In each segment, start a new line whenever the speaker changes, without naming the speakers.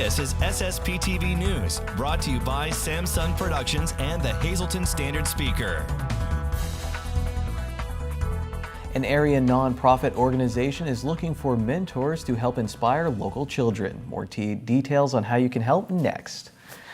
This is SSPTV News, brought to you by Samsung Productions and the Hazleton Standard Speaker.
An area nonprofit organization is looking for mentors to help inspire local children. More details on how you can help next.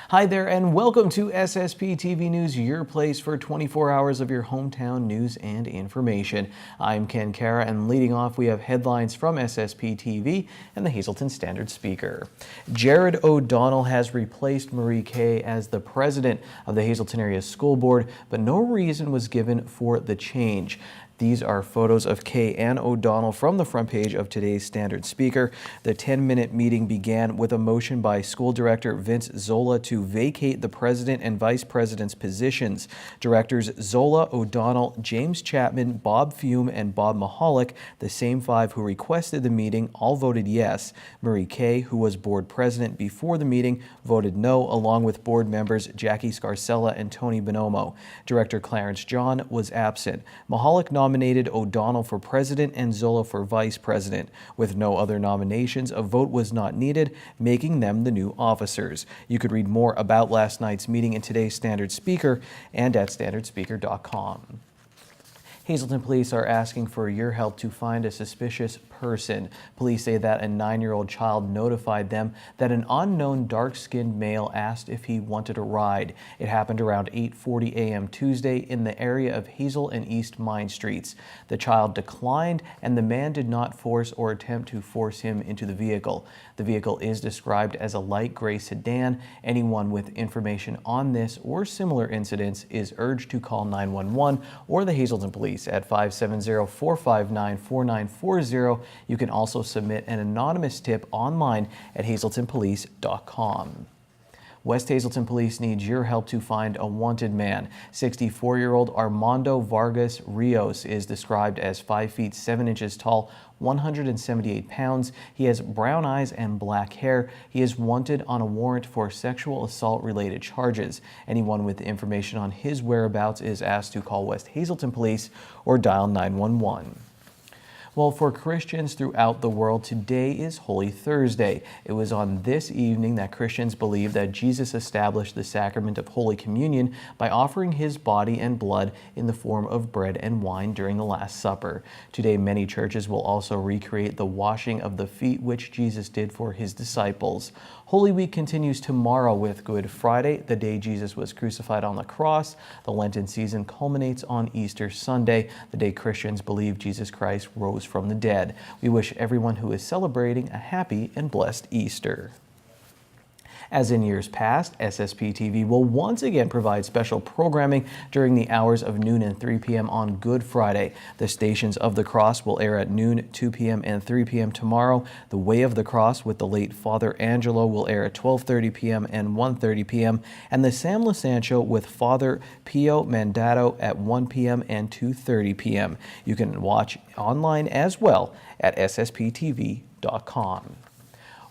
Hi there and welcome to SSPTV News, your place for 24 hours of your hometown news and information. I'm Ken Kara, and leading off we have headlines from SSPTV and the Hazleton Standard Speaker. Jared O'Donnell has replaced Marie Kay as the president of the Hazleton Area School Board, but no reason was given for the change. These are photos of Kay and O'Donnell from the front page of today's Standard Speaker. The 10-minute meeting began with a motion by School Director Vince Zola to vacate the president and vice president's positions. Directors Zola, O'Donnell, James Chapman, Bob Fume, and Bob Mahalik, the same five who requested the meeting, all voted yes. Marie Kay, who was board president before the meeting, voted no, along with board members Jackie Scarcella and Tony Bonomo. Director Clarence John was absent. Mahalik nominated O'Donnell for president and Zola for vice president. With no other nominations, a vote was not needed, making them the new officers. You could read more about last night's meeting in today's Standard Speaker and at standardspeaker.com. Hazleton Police are asking for your help to find a suspicious person. Police say that a 9-year-old child notified them that an unknown dark-skinned male asked if he wanted a ride. It happened around 8:40 a.m. Tuesday in the area of Hazel and East Mine Streets. The child declined, and the man did not force or attempt to force him into the vehicle. The vehicle is described as a light gray sedan. Anyone with information on this or similar incidents is urged to call 911 or the Hazleton Police at 570-459-4940. You can also submit an anonymous tip online at hazletonpolice.com. West Hazleton Police needs your help to find a wanted man. 64-year-old Armando Vargas Rios is described as 5 feet 7 inches tall, 178 pounds. He has brown eyes and black hair. He is wanted on a warrant for sexual assault-related charges. Anyone with information on his whereabouts is asked to call West Hazleton Police or dial 911. Well, for Christians throughout the world, today is Holy Thursday. It was on this evening that Christians believe that Jesus established the sacrament of Holy Communion by offering his body and blood in the form of bread and wine during the Last Supper. Today, many churches will also recreate the washing of the feet which Jesus did for his disciples. Holy Week continues tomorrow with Good Friday, the day Jesus was crucified on the cross. The Lenten season culminates on Easter Sunday, the day Christians believe Jesus Christ rose from the dead. We wish everyone who is celebrating a happy and blessed Easter. As in years past, SSPTV will once again provide special programming during the hours of noon and 3 p.m. on Good Friday. The Stations of the Cross will air at noon, 2 p.m. and 3 p.m. tomorrow. The Way of the Cross with the late Father Angelo will air at 12:30 p.m. and 1:30 p.m. And the Sam Lisancho with Father Pio Mandato at 1 p.m. and 2:30 p.m. You can watch online as well at ssptv.com.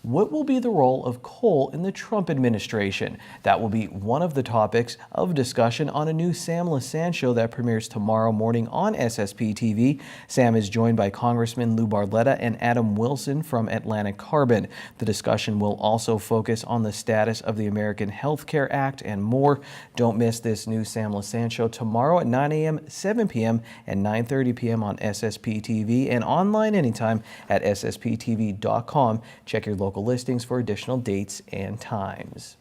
What will be the role of coal in the Trump administration? That will be one of the topics of discussion on a new Sam Lisancho that premieres tomorrow morning on SSPTV. Sam is joined by Congressman Lou Barletta and Adam Wilson from Atlantic Carbon. The discussion will also focus on the status of the American Health Care Act and more. Don't miss this new Sam Lisancho tomorrow at 9 a.m., 7 p.m., and 9:30 p.m. on SSPTV and online anytime at ssptv.com. Check your local listings for additional dates and times.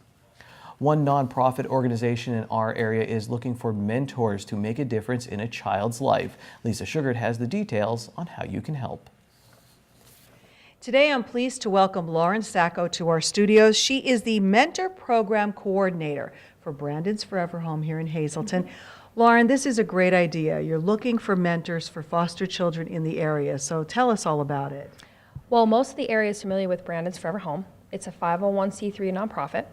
One nonprofit organization in our area is looking for mentors to make a difference in a child's life. Lisa Sugart has the details on how you can help.
Today I'm pleased to welcome Lauren Sacco to our studios. She is the Mentor Program Coordinator for Brandon's Forever Home here in Hazleton. Lauren, this is a great idea. You're looking for mentors for foster children in the area, so tell us all about it.
Well, most of the area is familiar with Brandon's Forever Home. It's a 501c3 nonprofit.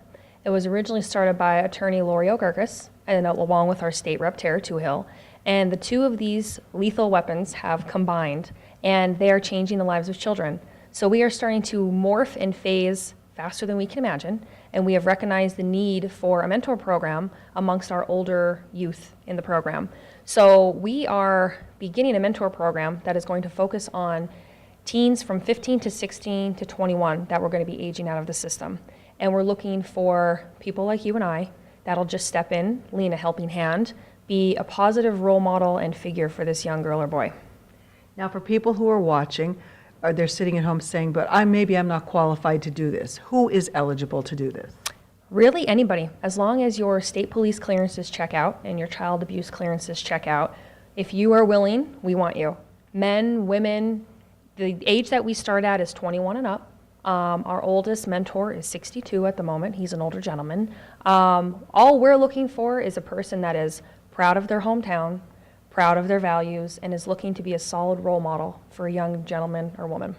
It was originally started by attorney Lori O'Gurkis, and along with our state rep, Tara Toohill. And the two of these lethal weapons have combined, and they are changing the lives of children. So we are starting to morph and phase faster than we can imagine, and we have recognized the need for a mentor program amongst our older youth in the program. So we are beginning a mentor program that is going to focus on teens from 15 to 16 to 21 that we're going to be aging out of the system. And we're looking for people like you and I that'll just step in, lean a helping hand, be a positive role model and figure for this young girl or boy.
Now, for people who are watching, or they're sitting at home saying, but maybe I'm not qualified to do this. Who is eligible to do this?
Really anybody, as long as your state police clearances check out and your child abuse clearances check out. If you are willing, we want you. Men, women, the age that we start at is 21 and up. Our oldest mentor is 62 at the moment. He's an older gentleman. All we're looking for is a person that is proud of their hometown, proud of their values, and is looking to be a solid role model for a young gentleman or woman.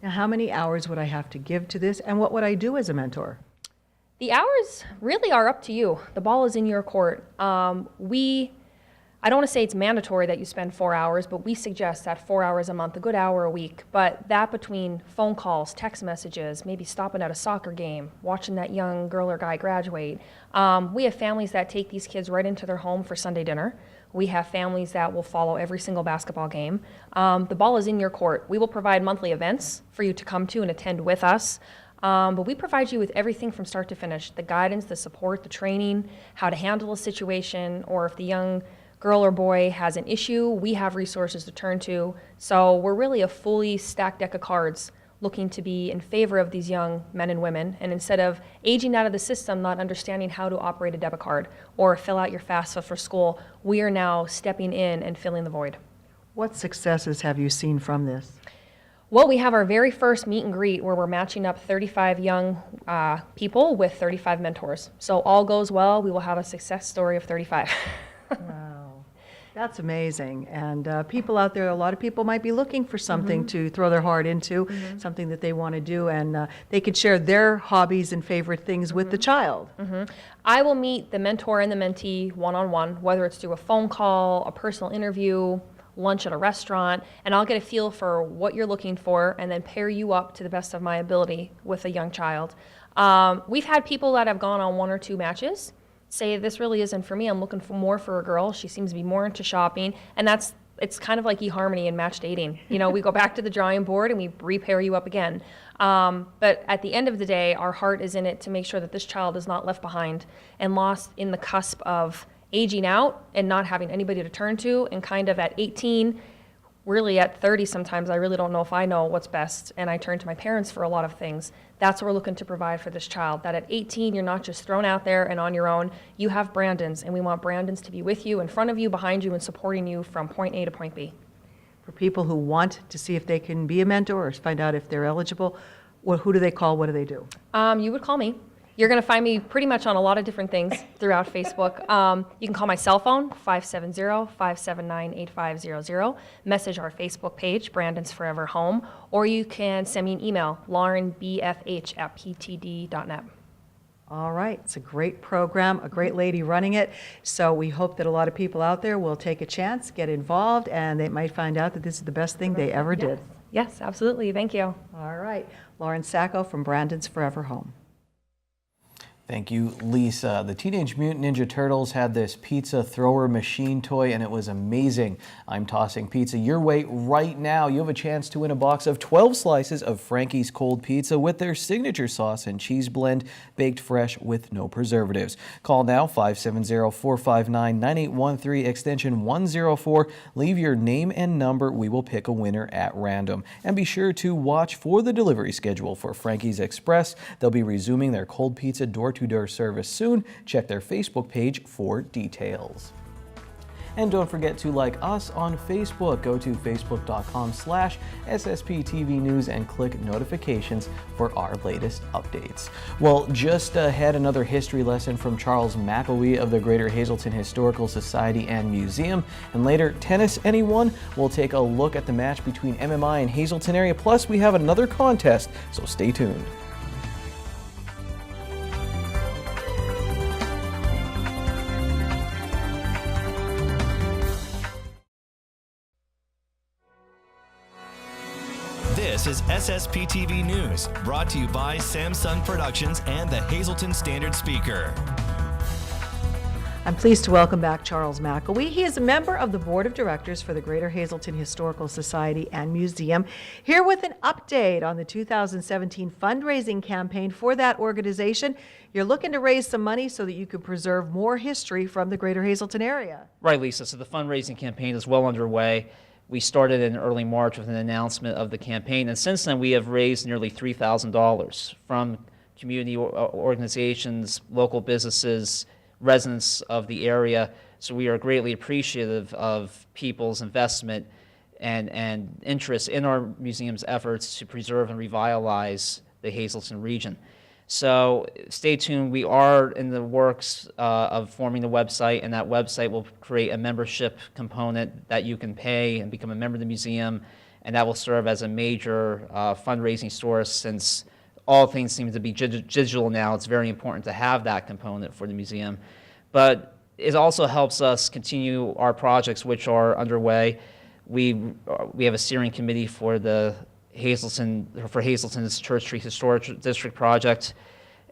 Now, how many hours would I have to give to this, and what would I do as a mentor?
The hours really are up to you. The ball is in your court. I don't want to say it's mandatory that you spend 4 hours, but we suggest that 4 hours a month, a good hour a week. But that between phone calls, text messages, maybe stopping at a soccer game, watching that young girl or guy graduate. We have families that take these kids right into their home for Sunday dinner. We have families that will follow every single basketball game. The ball is in your court. We will provide monthly events for you to come to and attend with us. But we provide you with everything from start to finish, the guidance, the support, the training, how to handle a situation, or if the young girl or boy has an issue, we have resources to turn to. So we're really a fully stacked deck of cards looking to be in favor of these young men and women. And instead of aging out of the system, not understanding how to operate a debit card or fill out your FAFSA for school, we are now stepping in and filling the void.
What successes have you seen from this?
Well, we have our very first meet and greet where we're matching up 35 young people with 35 mentors. So all goes well, we will have a success story of 35.
Wow, that's amazing. And people out there, a lot of people might be looking for something to throw their heart into, something that they want to do, and they could share their hobbies and favorite things with the child.
I will meet the mentor and the mentee one-on-one, whether it's through a phone call, a personal interview, lunch at a restaurant, and I'll get a feel for what you're looking for and then pair you up to the best of my ability with a young child. We've had people that have gone on 1 or 2 matches say, this really isn't for me, I'm looking for more for a girl, she seems to be more into shopping, and it's kind of like eHarmony and match dating. You know, we go back to the drawing board and we repair you up again. But at the end of the day, our heart is in it to make sure that this child is not left behind and lost in the cusp of aging out and not having anybody to turn to, and kind of at 18, really at 30 sometimes, I really don't know if I know what's best, and I turn to my parents for a lot of things. That's what we're looking to provide for this child, that at 18, you're not just thrown out there and on your own. You have Brandons, and we want Brandons to be with you, in front of you, behind you, and supporting you from point A to point B.
For people who want to see if they can be a mentor or find out if they're eligible, who do they call? What do they do?
You would call me. You're going to find me pretty much on a lot of different things throughout Facebook. You can call my cell phone, 570-579-8500, message our Facebook page, Brandon's Forever Home, or you can send me an email, laurenbfh@ptd.net.
All right, it's a great program, a great lady running it. So we hope that a lot of people out there will take a chance, get involved, and they might find out that this is the best thing they ever did.
Yes, absolutely. Thank you.
All right, Lauren Sacco from Brandon's Forever Home.
Thank you, Lisa. The Teenage Mutant Ninja Turtles had this pizza thrower machine toy, and it was amazing. I'm tossing pizza your way right now. You have a chance to win a box of 12 slices of Frankie's Cold Pizza with their signature sauce and cheese blend, baked fresh with no preservatives. Call now, 570-459-9813, extension 104. Leave your name and number. We will pick a winner at random. And be sure to watch for the delivery schedule for Frankie's Express. They'll be resuming their cold pizza door-to-door service soon. Check their Facebook page for details. And don't forget to like us on Facebook. Go to facebook.com/SSPTV News and click notifications for our latest updates. Well, just ahead, another history lesson from Charles McElwee of the Greater Hazleton Historical Society and Museum. And later, tennis, anyone? We'll take a look at the match between MMI and Hazleton area. Plus, we have another contest, so stay tuned.
This is SSPTV News, brought to you by Samsung Productions and the Hazleton Standard Speaker.
I'm pleased to welcome back Charles McElwee. He is a member of the Board of Directors for the Greater Hazleton Historical Society and Museum, here with an update on the 2017 fundraising campaign for that organization. You're looking to raise some money so that you can preserve more history from the Greater Hazleton area.
Right, Lisa. So the fundraising campaign is well underway. We started in early March with an announcement of the campaign, and since then we have raised nearly $3,000 from community organizations, local businesses, residents of the area. So we are greatly appreciative of people's investment and interest in our museum's efforts to preserve and revitalize the Hazleton region. So stay tuned. We are in the works of forming the website, and that website will create a membership component that you can pay and become a member of the museum, and that will serve as a major fundraising source. Since all things seem to be digital now, it's very important to have that component for the museum. But it also helps us continue our projects which are underway. We have a steering committee for the Hazleton's Church Street Historic District project,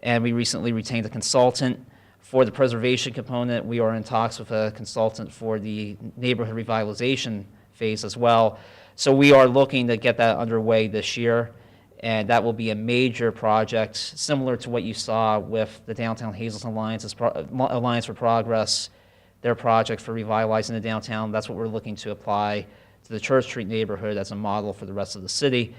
and we recently retained a consultant for the preservation component. We are in talks with a consultant for the neighborhood revitalization phase as well. So we are looking to get that underway this year, and that will be a major project similar to what you saw with the Downtown Hazleton Alliance for Progress, their project for revitalizing the downtown. That's what we're looking to apply to the Church Street neighborhood as a model for the rest of the city.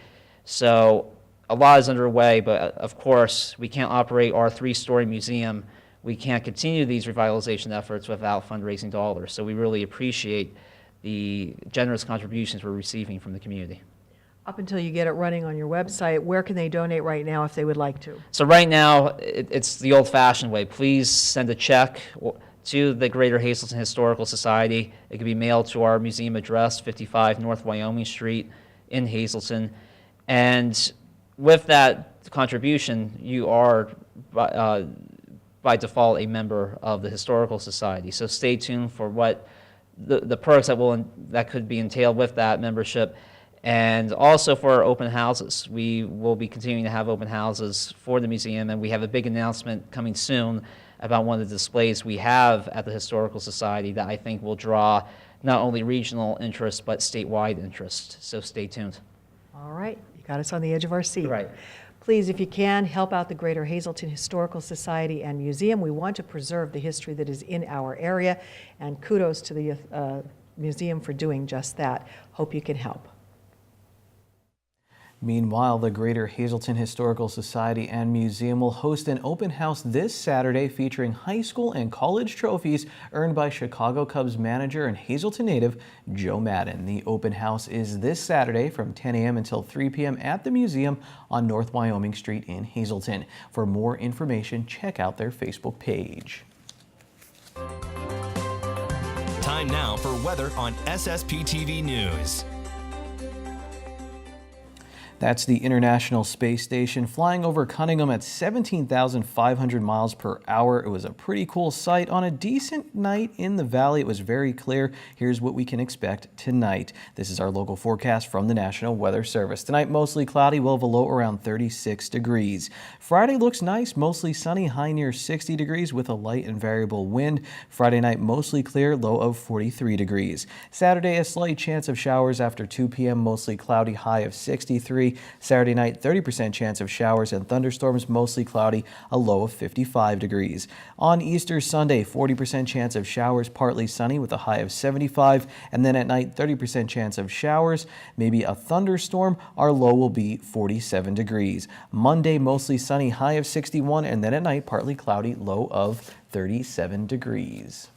So a lot is underway, but of course we can't operate our 3-story museum. We can't continue these revitalization efforts without fundraising dollars. So we really appreciate the generous contributions we're receiving from the community.
Up until you get it running on your website, where can they donate right now if they would like to?
So right now, it's the old-fashioned way. Please send a check to the Greater Hazleton Historical Society. It can be mailed to our museum address, 55 North Wyoming Street in Hazleton. And with that contribution, you are, by default, a member of the Historical Society. So stay tuned for what the perks that could be entailed with that membership. And also for our open houses. We will be continuing to have open houses for the museum, and we have a big announcement coming soon about one of the displays we have at the Historical Society that I think will draw not only regional interest, but statewide interest. So stay tuned.
All right, you got us on the edge of our seat.
Right.
Please, if you can, help out the Greater Hazleton Historical Society and Museum. We want to preserve the history that is in our area, and kudos to the museum for doing just that. Hope you can help.
Meanwhile, the Greater Hazleton Historical Society and Museum will host an open house this Saturday featuring high school and college trophies earned by Chicago Cubs manager and Hazleton native Joe Madden. The open house is this Saturday from 10 a.m. until 3 p.m. at the museum on North Wyoming Street in Hazleton. For more information, check out their Facebook page.
Time now for weather on SSPTV News.
That's the International Space Station flying over Cunningham at 17,500 miles per hour. It was a pretty cool sight on a decent night in the valley. It was very clear. Here's what we can expect tonight. This is our local forecast from the National Weather Service. Tonight, mostly cloudy. We'll have a low around 36 degrees. Friday looks nice, mostly sunny, high near 60 degrees with a light and variable wind. Friday night, mostly clear, low of 43 degrees. Saturday, a slight chance of showers after 2 p.m., mostly cloudy, high of 63. Saturday night, 30% chance of showers and thunderstorms, mostly cloudy, a low of 55 degrees. On Easter Sunday, 40% chance of showers, partly sunny with a high of 75. And then at night, 30% chance of showers, maybe a thunderstorm. Our low will be 47 degrees. Monday, mostly sunny, high of 61. And then at night, partly cloudy, low of 37 degrees.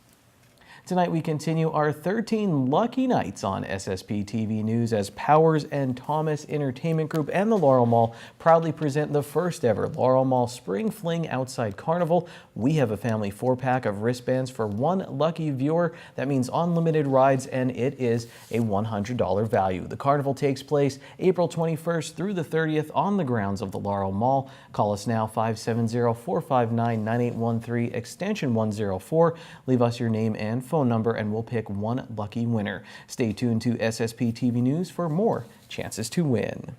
Tonight we continue our 13 lucky nights on SSPTV News as Powers and Thomas Entertainment Group and the Laurel Mall proudly present the first ever Laurel Mall Spring Fling Outside Carnival. We have a family 4-pack of wristbands for one lucky viewer. That means unlimited rides, and it is a $100 value. The carnival takes place April 21st through the 30th on the grounds of the Laurel Mall. Call us now, 570-459-9813, extension 104. Leave us your name and phone number and we'll pick one lucky winner. Stay tuned to SSPTV News for more chances to win.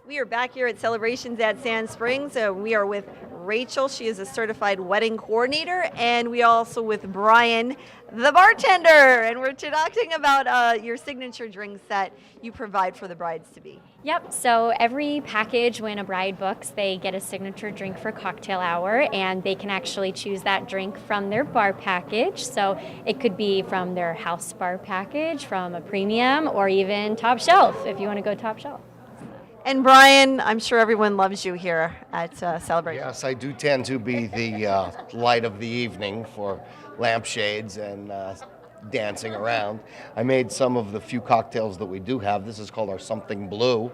We are back here at Celebrations at Sand Springs. We are with Rachel. She is a certified wedding coordinator, and we also with Brian, the bartender. And we're talking about your signature drinks that you provide for the brides-to-be.
Yep, so every package when a bride books, they get a signature drink for cocktail hour, and they can actually choose that drink from their bar package. So it could be from their house bar package, from a premium, or even top shelf if you want to go top shelf.
And Brian, I'm sure everyone loves you here at Celebration.
Yes, I do tend to be the light of the evening for lampshades and dancing around. I made some of the few cocktails that we do have. This is called our Something Blue,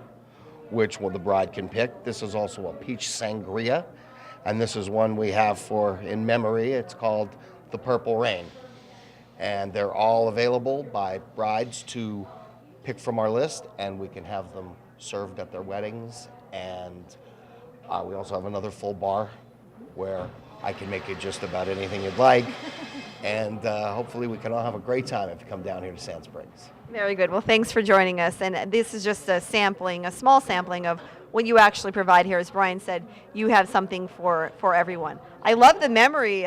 which the bride can pick. This is also a peach sangria, and this is one we have for in memory. It's called the Purple Rain. And they're all available by brides to pick from our list, and we can have them served at their weddings. And we also have another full bar where I can make you just about anything you'd like. And hopefully we can all have a great time if you come down here to Sand Springs.
Very good. Well, thanks for joining us. And this is just a sampling, a small sampling of what you actually provide here. As Brian said, you have something for everyone. I love the memory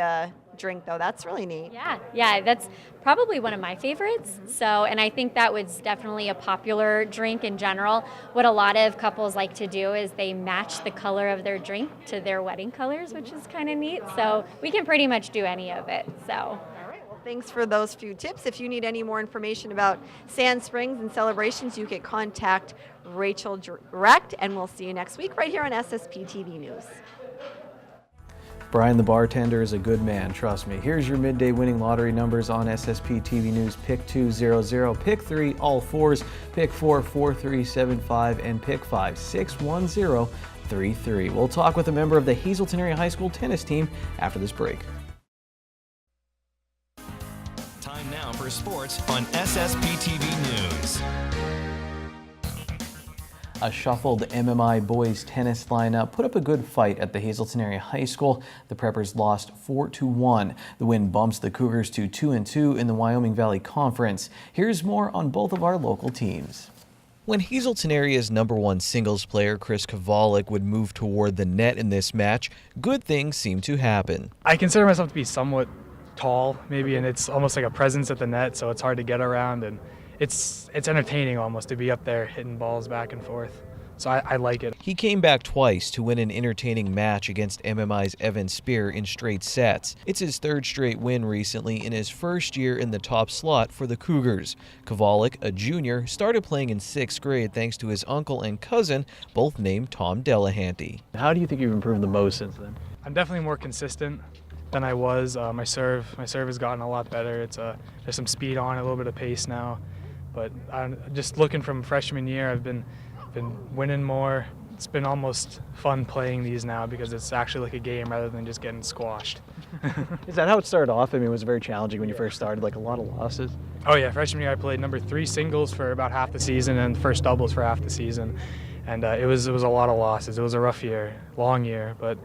drink, though. That's really neat.
Yeah, that's probably one of my favorites. So, and I think that was definitely a popular drink in general. What a lot of couples like to do is they match the color of their drink to their wedding colors, which is kind of neat. So we can pretty much do any of it. So.
Thanks for those few tips. If you need any more information about Sand Springs and celebrations, you can contact Rachel direct, and we'll see you next week right here on SSPTV News.
Brian the bartender is a good man, trust me. Here's your midday winning lottery numbers on SSP TV News. Pick 200, pick 3 all fours, pick 4 4375, and pick 5 61033. We'll talk with a member of the Hazleton Area High School tennis team after this break.
Time now for sports on SSPTV News.
A shuffled MMI boys tennis lineup put up a good fight at the Hazleton Area High School. The Preppers lost 4-1. The win bumps the Cougars to 2-2 in the Wyoming Valley Conference. Here's more on both of our local teams. When Hazleton Area's #1 singles player Chris Kovalik would move toward the net in this match, good things seemed to happen.
I consider myself to be somewhat tall, maybe, and it's almost like a presence at the net, so it's hard to get around, and it's entertaining almost to be up there hitting balls back and forth. So I like it.
He came back twice to win an entertaining match against MMI's Evan Spear in straight sets. It's his third straight win recently in his first year in the top slot for the Cougars. Kovalik, a junior, started playing in 6th grade thanks to his uncle and cousin, both named Tom Delahanty. How do you think you've improved the most since then?
I'm definitely more consistent than I was. My serve has gotten a lot better. There's some speed on it, a little bit of pace now. But just looking from freshman year, I've been winning more. It's been almost fun playing these now because it's actually like a game rather than just getting squashed.
Is that how it started off? I mean, was it very challenging when you first started, like a lot of losses?
Oh yeah, freshman year I played #3 singles for about half the season and first doubles for half the season. And it was a lot of losses. It was a rough year, long year, but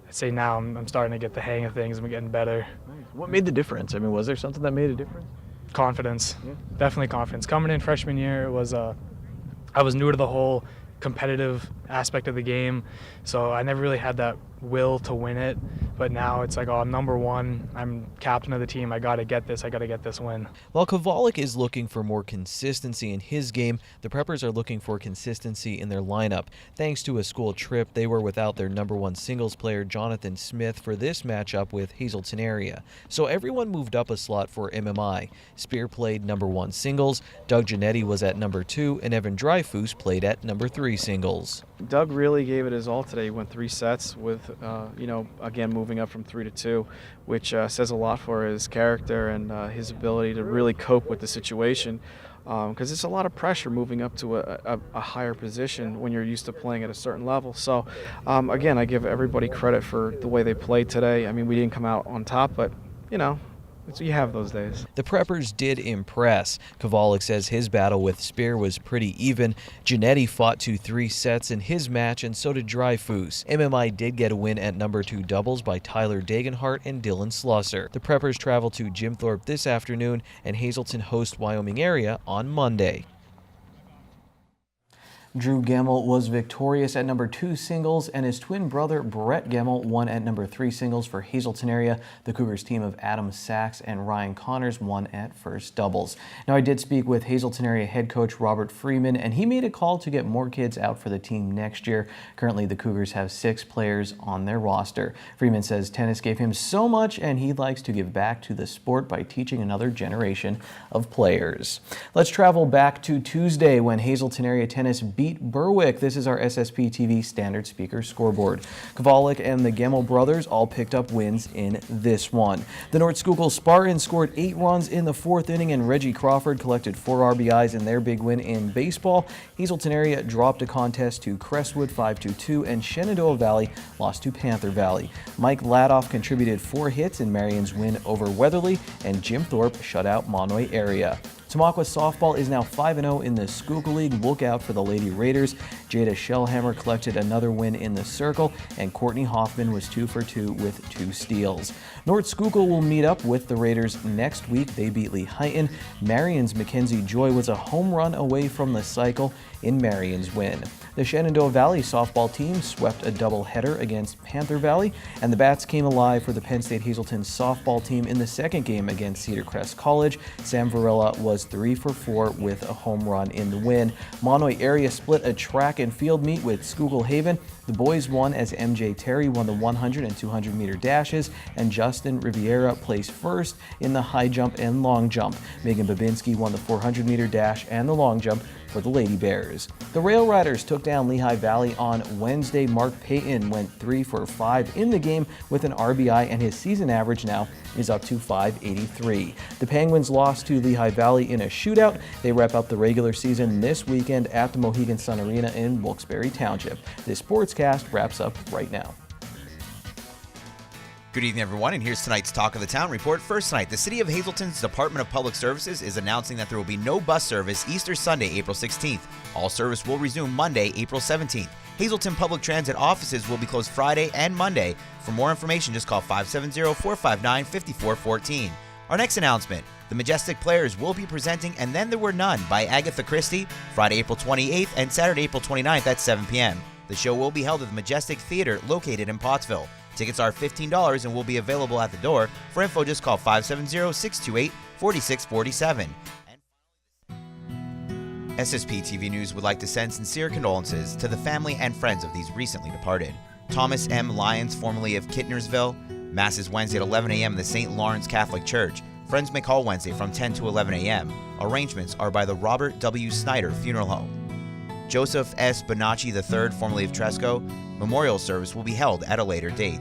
I'd say now I'm starting to get the hang of things and we're getting better.
What made the difference? I mean, was there something that made a difference?
Confidence, definitely confidence. Coming in freshman year, I was new to the whole competitive aspect of the game, so I never really had that will to win it. But now it's like, oh, I'm #1, I'm captain of the team, I gotta get this win.
While Kovalik is looking for more consistency in his game, the Preppers are looking for consistency in their lineup. Thanks to a school trip, they were without their #1 singles player Jonathan Smith for this matchup with Hazleton Area. So everyone moved up a slot for MMI. Spear played #1 singles, Doug Giannetti was at #2, and Evan Dreyfus played at #3 singles.
Doug really gave it his all today. He went 3 sets with, again, moving up from 3-2, which says a lot for his character and his ability to really cope with the situation. Because it's a lot of pressure moving up to a higher position when you're used to playing at a certain level. So, again, I give everybody credit for the way they played today. I mean, we didn't come out on top, but, you have those days.
The Preppers did impress. Kovalik says his battle with Spear was pretty even. Giannetti fought to 3 sets in his match, and so did Dreyfus. MMI did get a win at #2 doubles by Tyler Dagenhart and Dylan Slusser. The Preppers travel to Jim Thorpe this afternoon, and Hazleton hosts Wyoming Area on Monday. Drew Gemmel was victorious at number 2 singles, and his twin brother Brett Gemmel won at number 3 singles for Hazleton area. The Cougars team of Adam Sachs and Ryan Connors won at first doubles. Now, I did speak with Hazleton area head coach Robert Freeman, and he made a call to get more kids out for the team next year. Currently, the Cougars have 6 players on their roster. Freeman says tennis gave him so much, and he likes to give back to the sport by teaching another generation of players. Let's travel back to Tuesday when Hazleton area tennis beat Berwick. This is our SSPTV standard speaker scoreboard. Kovalik and the Gemmel brothers all picked up wins in this one. The North Schuylkill Spartans scored 8 runs in the 4th inning, and Reggie Crawford collected 4 RBIs in their big win in baseball. Hazleton area dropped a contest to Crestwood 5-2, and Shenandoah Valley lost to Panther Valley. Mike Ladoff contributed 4 hits in Marion's win over Weatherly, and Jim Thorpe shut out Monoy area. Tamaqua softball is now 5-0 in the Schuylkill League. Look out for the Lady Raiders. Jada Shellhammer collected another win in the Circle, and Courtney Hoffman was 2 for 2 with 2 steals. North Schuylkill will meet up with the Raiders next week. They beat Lehighton. Marion's Mackenzie Joy was a home run away from the cycle in Marion's win. The Shenandoah Valley softball team swept a doubleheader against Panther Valley, and the Bats came alive for the Penn State Hazleton softball team in the second game against Cedar Crest College. Sam Varela was 3 for 4 with a home run in the win. Monoy area split a track and field meet with Schuylkill Haven. The boys won as MJ Terry won the 100 and 200 meter dashes, and Justin Riviera placed first in the high jump and long jump. Megan Babinski won the 400 meter dash and the long jump for the Lady Bears. The Rail Riders took down Lehigh Valley on Wednesday. Mark Payton went 3 for 5 in the game with an RBI, and his season average now is up to .583. The Penguins lost to Lehigh Valley in a shootout. They wrap up the regular season this weekend at the Mohegan Sun Arena in Wilkes-Barre Township. This sportscast wraps up right now.
Good evening, everyone, and here's tonight's Talk of the Town report. First tonight, the City of Hazleton's Department of Public Services is announcing that there will be no bus service Easter Sunday, April 16th. All service will resume Monday, April 17th. Hazleton Public Transit offices will be closed Friday and Monday. For more information, just call 570-459-5414. Our next announcement, the Majestic Players will be presenting And Then There Were None by Agatha Christie, Friday, April 28th and Saturday, April 29th at 7 p.m. The show will be held at the Majestic Theater located in Pottsville. Tickets are $15 and will be available at the door. For info, just call 570-628-4647. SSPTV News would like to send sincere condolences to the family and friends of these recently departed. Thomas M. Lyons, formerly of Kittnersville. Mass is Wednesday at 11 a.m. in the St. Lawrence Catholic Church. Friends may call Wednesday from 10 to 11 a.m. Arrangements are by the Robert W. Snyder Funeral Home. Joseph S. Bonacci III, formerly of Tresco, memorial service will be held at a later date.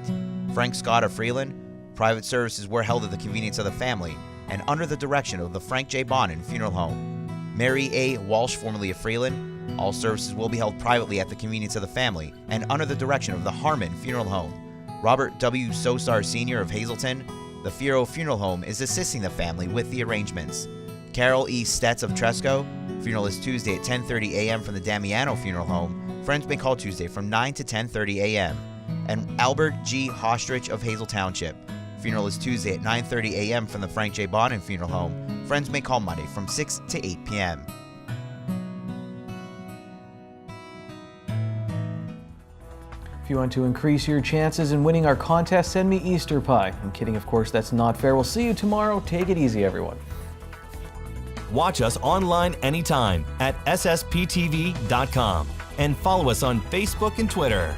Frank Scott of Freeland, private services were held at the convenience of the family and under the direction of the Frank J. Bonin Funeral Home. Mary A. Walsh, formerly of Freeland, all services will be held privately at the convenience of the family and under the direction of the Harmon Funeral Home. Robert W. Sosar Sr. of Hazleton, the Fierro Funeral Home is assisting the family with the arrangements. Carol E. Stetz of Tresco, funeral is Tuesday at 10:30 a.m. from the Damiano Funeral Home. Friends may call Tuesday from 9 to 10:30 a.m. And Albert G. Hostrich of Hazel Township, funeral is Tuesday at 9:30 a.m. from the Frank J. Bonin Funeral Home. Friends may call Monday from 6 to 8 p.m.
If you want to increase your chances in winning our contest, send me Easter pie. I'm kidding, of course, that's not fair. We'll see you tomorrow. Take it easy, everyone.
Watch us online anytime at ssptv.com and follow us on Facebook and Twitter.